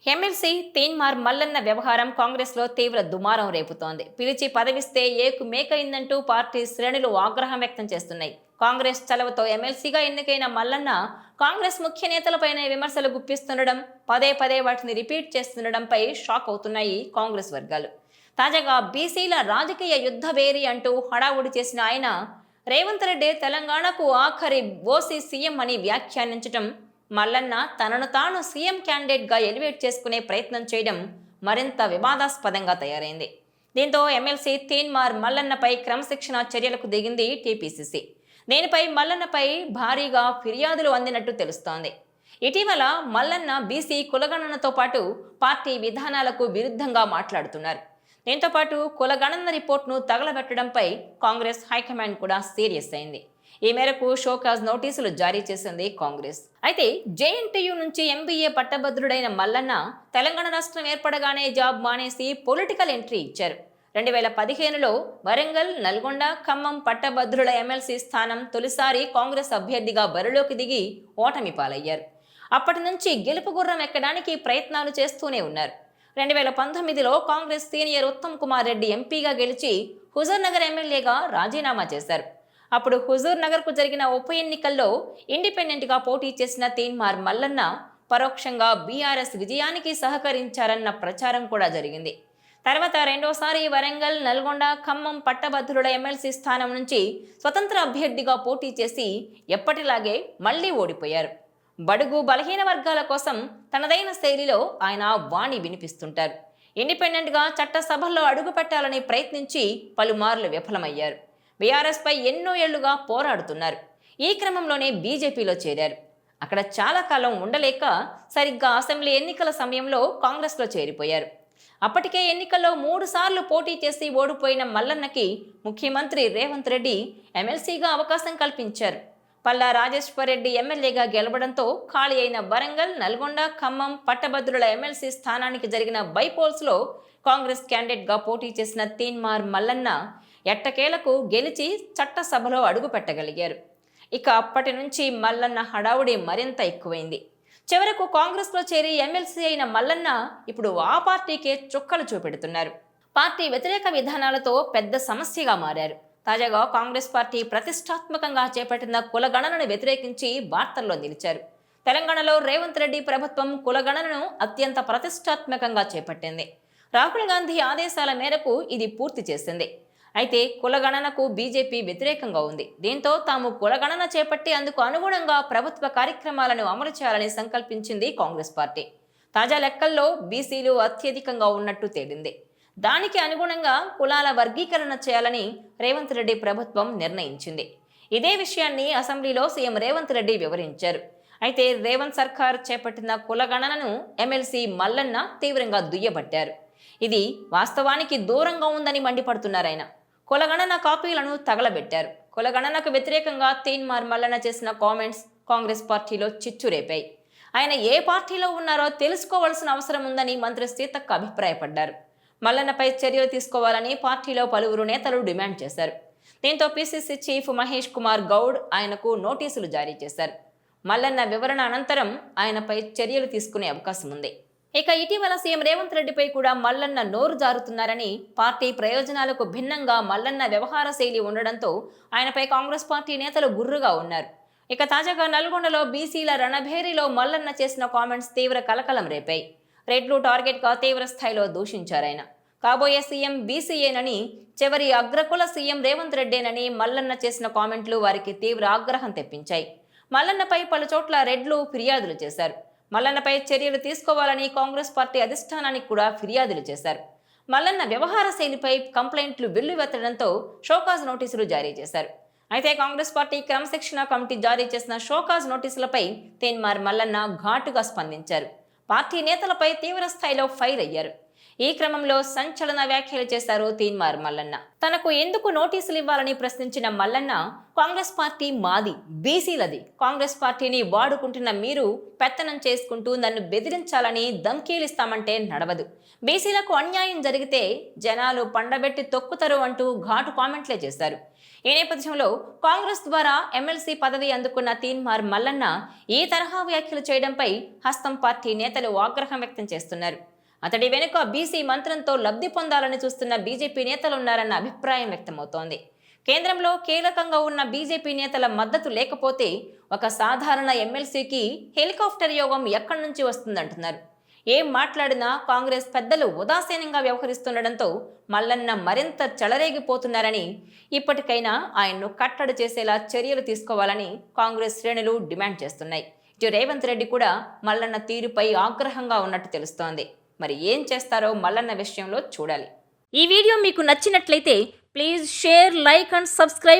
MLC Teenmar Mallanna వ్యవహారం కాంగ్రెస్లో తీవ్ర దుమారం రేపుతోంది. పిలిచి పదవిస్తే ఏకు మేకైందంటూ పార్టీ శ్రేణులు ఆగ్రహం వ్యక్తం చేస్తున్నాయి. కాంగ్రెస్ చలవతో ఎమ్మెల్సీగా ఎన్నికైన మల్లన్న కాంగ్రెస్ ముఖ్య నేతలపైనే విమర్శలు గుప్పిస్తుండడం, పదే పదే వాటిని రిపీట్ చేస్తుండడంపై షాక్ అవుతున్నాయి కాంగ్రెస్ వర్గాలు. తాజాగా బీసీల రాజకీయ యుద్ధ వేరి అంటూ హడావుడి చేసిన ఆయన రేవంత్ రెడ్డి తెలంగాణకు ఆఖరి ఓసీ సీఎం అని వ్యాఖ్యానించడం, మల్లన్న తనను తాను సీఎం క్యాండిడేట్గా ఎలివేట్ చేసుకునే ప్రయత్నం చేయడం మరింత వివాదాస్పదంగా తయారైంది. దీంతో ఎమ్మెల్సీ తీన్మార్ మల్లన్నపై క్రమశిక్షణ చర్యలకు దిగింది టీపీసీసీ. దీనిపై మల్లన్నపై భారీగా ఫిర్యాదులు అందినట్టు తెలుస్తోంది. ఇటీవల మల్లన్న బీసీ కులగణనతో పాటు పార్టీ విధానాలకు విరుద్ధంగా మాట్లాడుతున్నారు. దీంతో పాటు కులగణన రిపోర్ట్ను తగలబెట్టడంపై కాంగ్రెస్ హైకమాండ్ కూడా సీరియస్ అయింది. ఈ మేరకు షోకాజ్ నోటీసులు జారీ చేసింది కాంగ్రెస్. అయితే జేఎన్టీయూ నుంచి ఎంబీఏ పట్టభద్రుడైన మల్లన్న తెలంగాణ రాష్ట్రం ఏర్పడగానే జాబ్ మానేసి పొలిటికల్ ఎంట్రీ ఇచ్చారు. 2015లో వరంగల్, నల్గొండ, ఖమ్మం పట్టభద్రుల ఎమ్మెల్సీ స్థానం తొలిసారి కాంగ్రెస్ అభ్యర్థిగా బరిలోకి దిగి ఓటమి పాలయ్యారు. అప్పటి నుంచి గెలుపు గుర్రం ఎక్కడానికి ప్రయత్నాలు చేస్తూనే ఉన్నారు. 2019లో కాంగ్రెస్ సీనియర్ ఉత్తమ్ కుమార్ రెడ్డి ఎంపీగా గెలిచి హుజూర్ నగర్ ఎమ్మెల్యేగా రాజీనామా చేశారు. అప్పుడు హుజూర్ నగర్కు జరిగిన ఉప ఎన్నికల్లో ఇండిపెండెంట్గా పోటీ చేసిన తీన్మార్ మల్లన్న పరోక్షంగా బీఆర్ఎస్ విజయానికి సహకరించారన్న ప్రచారం కూడా జరిగింది. తర్వాత రెండోసారి వరంగల్, నల్గొండ, ఖమ్మం పట్టభద్రుల ఎమ్మెల్సీ స్థానం నుంచి స్వతంత్ర అభ్యర్థిగా పోటీ చేసి ఎప్పటిలాగే మళ్లీ ఓడిపోయారు. బడుగు బలహీన వర్గాల కోసం తనదైన శైలిలో ఆయన వాణి వినిపిస్తుంటారు. ఇండిపెండెంట్గా చట్టసభల్లో అడుగుపెట్టాలని ప్రయత్నించి పలుమార్లు విఫలమయ్యారు. బీఆర్ఎస్పై ఎన్నో ఏళ్లుగా పోరాడుతున్నారు. ఈ క్రమంలోనే బీజేపీలో చేరారు. అక్కడ చాలా కాలం ఉండలేక సరిగ్గా అసెంబ్లీ ఎన్నికల సమయంలో కాంగ్రెస్లో చేరిపోయారు. అప్పటికే ఎన్నికల్లో 3 సార్లు పోటీ చేసి ఓడిపోయిన మల్లన్నకి ముఖ్యమంత్రి రేవంత్ రెడ్డి ఎమ్మెల్సీగా అవకాశం కల్పించారు. పల్లా రాజేశ్వర్ రెడ్డి ఎమ్మెల్యేగా గెలవడంతో ఖాళీ అయిన వరంగల్, నల్గొండ, ఖమ్మం పట్టభద్రుల ఎమ్మెల్సీ స్థానానికి జరిగిన బైపోల్స్లో కాంగ్రెస్ క్యాండిడేట్గా పోటీ చేసిన తీన్మార్ మల్లన్న ఎట్టకేలకు గెలిచి చట్టసభలో అడుగు పెట్టగలిగారు. ఇక అప్పటి నుంచి మల్లన్న హడావుడి మరింత ఎక్కువైంది. చివరకు కాంగ్రెస్లో చేరి ఎమ్మెల్సీ అయిన మల్లన్న ఇప్పుడు ఆ పార్టీకే చుక్కలు చూపెడుతున్నారు. పార్టీ వ్యతిరేక విధానాలతో పెద్ద సమస్యగా మారారు. తాజాగా కాంగ్రెస్ పార్టీ ప్రతిష్టాత్మకంగా చేపట్టిన కులగణనను వ్యతిరేకించి వార్తల్లో నిలిచారు. తెలంగాణలో రేవంత్ రెడ్డి ప్రభుత్వం కులగణనను అత్యంత ప్రతిష్టాత్మకంగా చేపట్టింది. రాహుల్ గాంధీ ఆదేశాల మేరకు ఇది పూర్తి చేసింది. అయితే కులగణనకు బీజేపీ వ్యతిరేకంగా ఉంది. దీంతో తాము కులగణన చేపట్టి అందుకు అనుగుణంగా ప్రభుత్వ కార్యక్రమాలను అమలు చేయాలని సంకల్పించింది కాంగ్రెస్ పార్టీ. తాజా లెక్కల్లో బీసీలు అత్యధికంగా ఉన్నట్టు తేలింది. దానికి అనుగుణంగా కులాల వర్గీకరణ చేయాలని రేవంత్ రెడ్డి ప్రభుత్వం నిర్ణయించింది. ఇదే విషయాన్ని అసెంబ్లీలో సీఎం రేవంత్ రెడ్డి వివరించారు. అయితే రేవంత్ సర్కార్ చేపట్టిన కులగణనను ఎమ్మెల్సీ మల్లన్న తీవ్రంగా దుయ్యబట్టారు. ఇది వాస్తవానికి దూరంగా ఉందని మండిపడుతున్నారాయన. కులగణన కాపీలను తగలబెట్టారు. కులగణనకు వ్యతిరేకంగా తీన్మార్ మల్లన్న చేసిన కామెంట్స్ కాంగ్రెస్ పార్టీలో చిచ్చు రేపాయి. ఆయన ఏ పార్టీలో ఉన్నారో తెలుసుకోవాల్సిన అవసరం ఉందని మంత్రి సీతక్క అభిప్రాయపడ్డారు. మల్లన్నపై చర్యలు తీసుకోవాలని పార్టీలో పలువురు నేతలు డిమాండ్ చేశారు. దీంతో పీసీసీ చీఫ్ మహేష్ కుమార్ గౌడ్ ఆయనకు నోటీసులు జారీ చేశారు. మల్లన్న వివరణ అనంతరం ఆయనపై చర్యలు తీసుకునే అవకాశం ఉంది. ఇక ఇటీవల సీఎం రేవంత్ రెడ్డిపై కూడా మల్లన్న నోరు జారుతున్నారని, పార్టీ ప్రయోజనాలకు భిన్నంగా మల్లన్న వ్యవహార శైలి ఉండడంతో ఆయనపై కాంగ్రెస్ పార్టీ నేతలు గుర్రుగా ఉన్నారు. ఇక తాజాగా నల్గొండలో బీసీల రణభేరిలో మల్లన్న చేసిన కామెంట్స్ తీవ్ర కలకలం రేపాయి. రెడ్లు టార్గెట్గా తీవ్ర స్థాయిలో దూషించారాయన. కాబోయే సీఎం బీసీఏనని, చివరి అగ్రకుల సీఎం రేవంత్ రెడ్డేనని మల్లన్న చేసిన కామెంట్లు వారికి తీవ్ర ఆగ్రహం తెప్పించాయి. మల్లన్నపై పలుచోట్ల రెడ్లు ఫిర్యాదులు చేశారు. మల్లన్నపై చర్యలు తీసుకోవాలని కాంగ్రెస్ పార్టీ అధిష్టానానికి కూడా ఫిర్యాదులు చేశారు. మల్లన్న వ్యవహార శైలిపై కంప్లైంట్లు వెల్లువెత్తడంతో షోకాజ్ నోటీసులు జారీ చేశారు. అయితే కాంగ్రెస్ పార్టీ క్రమశిక్షణ కమిటీ జారీ చేసిన షోకాజ్ నోటీసులపై తీన్మార్ మల్లన్న ఘాటుగా స్పందించారు. పార్టీ నేతలపై తీవ్ర స్థాయిలో ఫైర్ అయ్యారు. ఈ క్రమంలో సంచలన వ్యాఖ్యలు చేశారు తీన్మార్ మల్లన్న. తనకు ఎందుకు నోటీసులు ఇవ్వాలని ప్రశ్నించిన మల్లన్న, కాంగ్రెస్ పార్టీ మాది, బీసీలది. కాంగ్రెస్ పార్టీని వాడుకుంటున్న మీరు పెత్తనం చేసుకుంటూ నన్ను బెదిరించాలని ధమ్కీలిస్తామంటే నడవదు. బీసీలకు అన్యాయం జరిగితే జనాలు పండబెట్టి తొక్కుతారు అంటూ ఘాటు కామెంట్లే చేశారు. ఈ నేపథ్యంలో కాంగ్రెస్ ద్వారా ఎమ్మెల్సీ పదవి అందుకున్న తీన్మార్ మల్లన్న ఈ తరహా వ్యాఖ్యలు చేయడంపై హస్తం పార్టీ నేతలు ఆగ్రహం వ్యక్తం చేస్తున్నారు. అతడి వెనుక బీసీ మంత్రంతో లబ్ధి పొందాలని చూస్తున్న బీజేపీ నేతలున్నారన్న అభిప్రాయం వ్యక్తమవుతోంది. కేంద్రంలో కీలకంగా ఉన్న బీజేపీ నేతల మద్దతు లేకపోతే ఒక సాధారణ ఎమ్మెల్సీకి హెలికాప్టర్ యోగం ఎక్కడి నుంచి వస్తుందంటున్నారు. ఏం మాట్లాడినా కాంగ్రెస్ పెద్దలు ఉదాసీనంగా వ్యవహరిస్తుండటంతో మల్లన్న మరింత చెలరేగిపోతున్నారని, ఇప్పటికైనా ఆయన్ను కట్టడి చేసేలా చర్యలు తీసుకోవాలని కాంగ్రెస్ శ్రేణులు డిమాండ్ చేస్తున్నాయి. ఇటు రేవంత్ రెడ్డి కూడా మల్లన్న తీరుపై ఆగ్రహంగా ఉన్నట్టు తెలుస్తోంది. మరి ఏం చేస్తారో మల్లన్న విషయంలో చూడాలి. ఈ వీడియో మీకు నచ్చినట్లయితే please share, like and subscribe